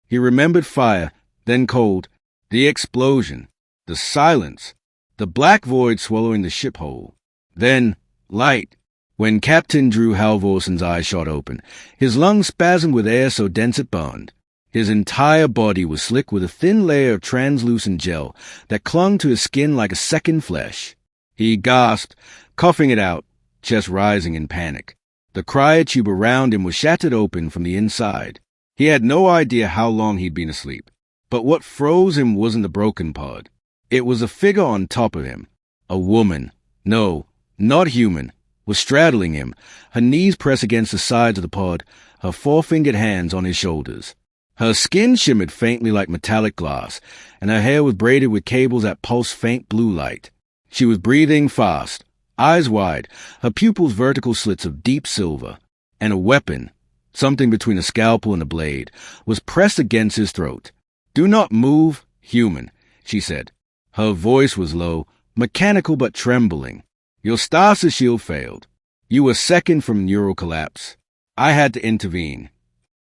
He remembered fire, then cold, the explosion, the silence, the black void swallowing the ship whole. Then, light. When Captain Drew Halvorsen's eyes shot open, his lungs spasmed with air so dense it burned. His entire body was slick with a thin layer of translucent gel that clung to his skin like a second flesh. He gasped, coughing it out, chest rising in panic. The cryotube around him was shattered open from the inside. He had no idea how long he'd been asleep. But what froze him wasn't the broken pod. It was a figure on top of him. A woman. No, not human. Was straddling him, her knees pressed against the sides of the pod, her four-fingered hands on his shoulders. Her skin shimmered faintly like metallic glass, and her hair was braided with cables that pulsed faint blue light. She was breathing fast, eyes wide, her pupils vertical slits of deep silver, and a weapon, something between a scalpel and a blade, was pressed against his throat. "Do not move, human," she said. Her voice was low, mechanical but trembling. "Your stasis shield failed. You were second from neural collapse. I had to intervene."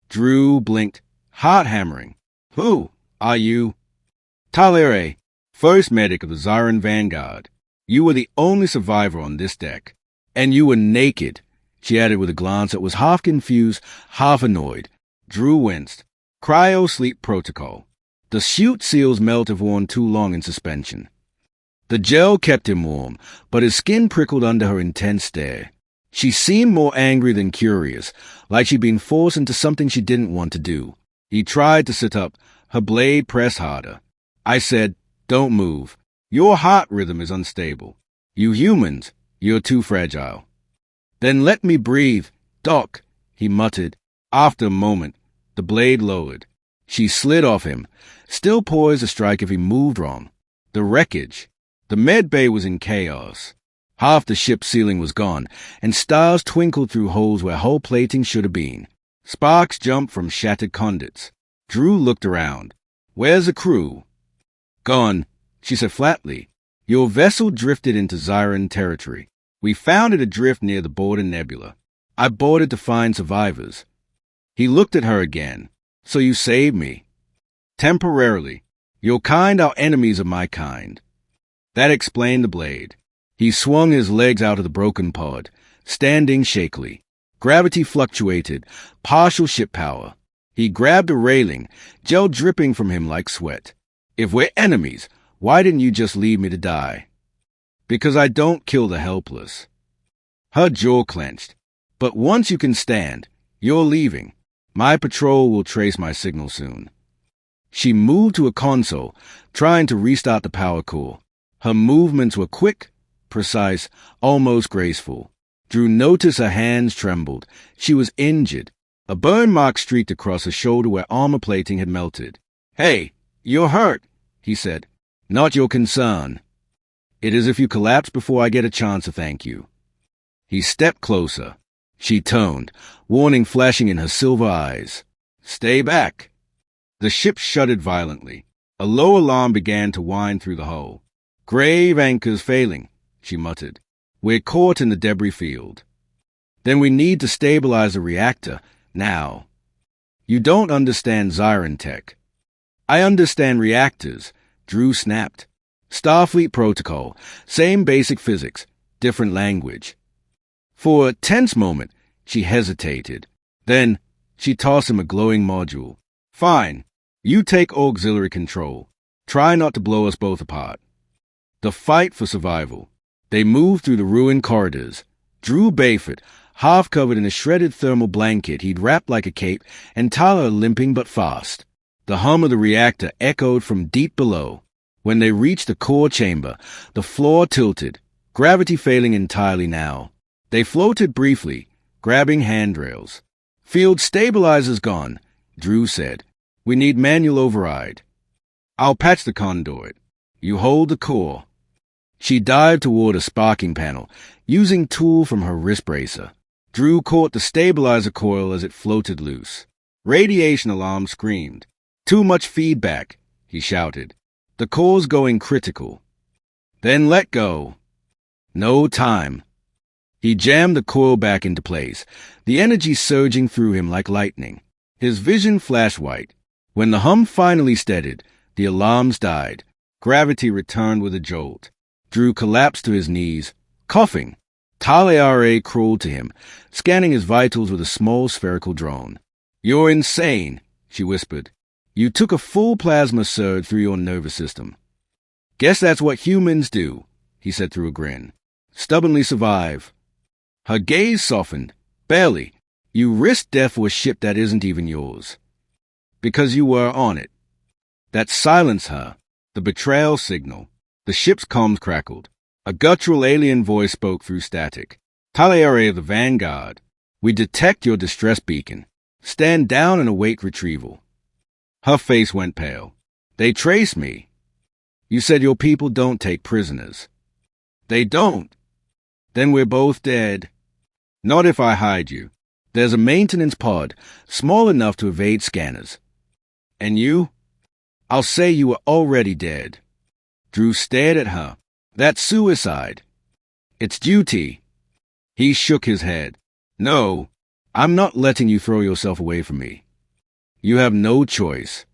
Drew blinked, heart hammering. "Who are you?" "Talere, first medic of the Zyran Vanguard. You were the only survivor on this deck. And you were naked," she added with a glance that was half confused, half annoyed. Drew winced. Cryo-sleep protocol. The chute seals melt if worn too long in suspension. The gel kept him warm, but his skin prickled under her intense stare. She seemed more angry than curious, like she'd been forced into something she didn't want to do. He tried to sit up, her blade pressed harder. "I said, don't move. Your heart rhythm is unstable. You humans, you're too fragile." "Then let me breathe, Doc," he muttered. After a moment, the blade lowered. She slid off him, still poised to strike if he moved wrong. The wreckage. The med bay was in chaos. Half the ship's ceiling was gone, and stars twinkled through holes where hull plating should have been. Sparks jumped from shattered conduits. Drew looked around. "Where's the crew?" "Gone," she said flatly. "Your vessel drifted into Zyran territory. We found it adrift near the border nebula. I boarded to find survivors." He looked at her again. "So you saved me." "Temporarily. Your kind are enemies of my kind." That explained the blade. He swung his legs out of the broken pod, standing shakily. Gravity fluctuated, partial ship power. He grabbed a railing, gel dripping from him like sweat. "If we're enemies, why didn't you just leave me to die?" "Because I don't kill the helpless." Her jaw clenched. "But once you can stand, you're leaving. My patrol will trace my signal soon." She moved to a console, trying to restart the power core. Her movements were quick, precise, almost graceful. Drew noticed her hands trembled. She was injured. A burn mark streaked across her shoulder where armor plating had melted. "Hey, you're hurt," he said. "Not your concern. It is if you collapse before I get a chance to thank you." He stepped closer. She toned, warning flashing in her silver eyes. "Stay back." The ship shuddered violently. A low alarm began to whine through the hull. "Grave anchors failing," she muttered. "We're caught in the debris field." "Then we need to stabilize the reactor, now." "You don't understand Zyran tech." "I understand reactors," Drew snapped. "Starfleet protocol, same basic physics, different language." For a tense moment, she hesitated. Then, she tossed him a glowing module. "Fine. You take auxiliary control. Try not to blow us both apart." The fight for survival. They moved through the ruined corridors. Drew Bayford, half covered in a shredded thermal blanket he'd wrapped like a cape, and Tyler limping but fast. The hum of the reactor echoed from deep below. When they reached the core chamber, the floor tilted, gravity failing entirely now. They floated briefly, grabbing handrails. "Field stabilizer's gone," Drew said. "We need manual override." "I'll patch the conduit. You hold the core." She dived toward a sparking panel, using tool from her wrist bracer. Drew caught the stabilizer coil as it floated loose. Radiation alarm screamed. "Too much feedback," he shouted. "The core's going critical." "Then let go." "No time." He jammed the coil back into place, the energy surging through him like lightning. His vision flashed white. When the hum finally steadied, the alarms died. Gravity returned with a jolt. Drew collapsed to his knees, coughing. Taliare crawled to him, scanning his vitals with a small spherical drone. "You're insane," she whispered. "You took a full plasma surge through your nervous system." "Guess that's what humans do," he said through a grin. "Stubbornly survive." Her gaze softened. "Barely. You risked death for a ship that isn't even yours. Because you were on it." That silenced her. The betrayal signal. The ship's comms crackled. A guttural alien voice spoke through static. "Taliare of the Vanguard. We detect your distress beacon. Stand down and await retrieval." Her face went pale. "They traced me. You said your people don't take prisoners." "They don't." "Then we're both dead." "Not if I hide you. There's a maintenance pod, small enough to evade scanners." "And you?" "I'll say you were already dead." Drew stared at her. "That's suicide." "It's duty." He shook his head. "No, I'm not letting you throw yourself away from me. You have no choice."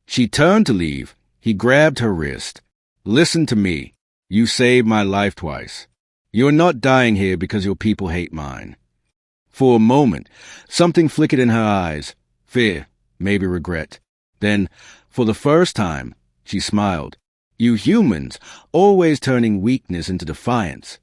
She turned to leave. He grabbed her wrist. "Listen to me. You saved my life twice. You're not dying here because your people hate mine." For a moment, something flickered in her eyes. Fear, maybe regret. Then, for the first time, she smiled. "You humans, always turning weakness into defiance."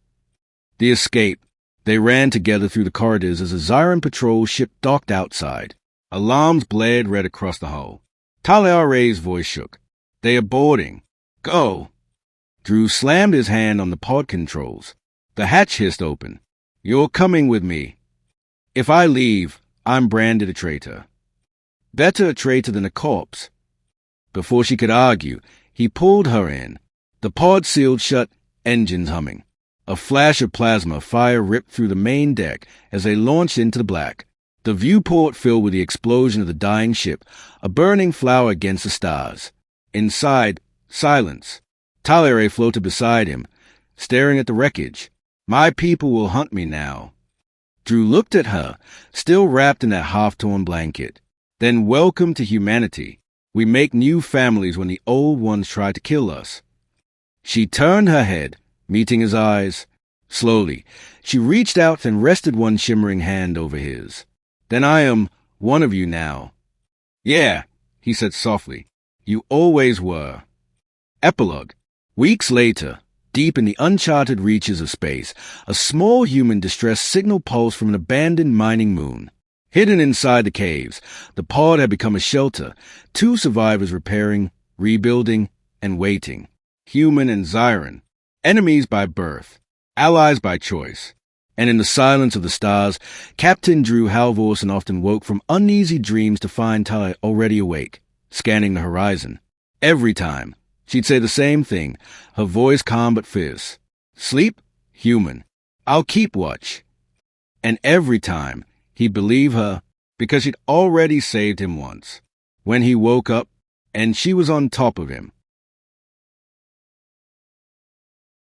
The escape. They ran together through the corridors as a Zyran patrol ship docked outside. Alarms blared red across the hull. Taliare's voice shook. "They are boarding. Go." Drew slammed his hand on the pod controls. The hatch hissed open. "You're coming with me. If I leave, I'm branded a traitor. Better a traitor than a corpse." Before she could argue, he pulled her in. The pod sealed shut, engines humming. A flash of plasma fire ripped through the main deck as they launched into the black. The viewport filled with the explosion of the dying ship, a burning flower against the stars. Inside, silence. Taliare floated beside him, staring at the wreckage. "My people will hunt me now." Drew looked at her, still wrapped in that half-torn blanket. "Then welcome to humanity. We make new families when the old ones try to kill us." She turned her head, meeting his eyes. Slowly, she reached out and rested one shimmering hand over his. "Then I am one of you now." "Yeah," he said softly. "You always were." Epilogue. Weeks later, deep in the uncharted reaches of space, a small human distress signal pulsed from an abandoned mining moon. Hidden inside the caves, the pod had become a shelter, two survivors repairing, rebuilding, and waiting. Human and Zyran, enemies by birth, allies by choice. And in the silence of the stars, Captain Drew Halvorsen often woke from uneasy dreams to find Tali already awake, scanning the horizon. Every time, she'd say the same thing, her voice calm but fierce. "Sleep? Human. I'll keep watch." And every time, he'd believe her, because she'd already saved him once. When he woke up, and she was on top of him,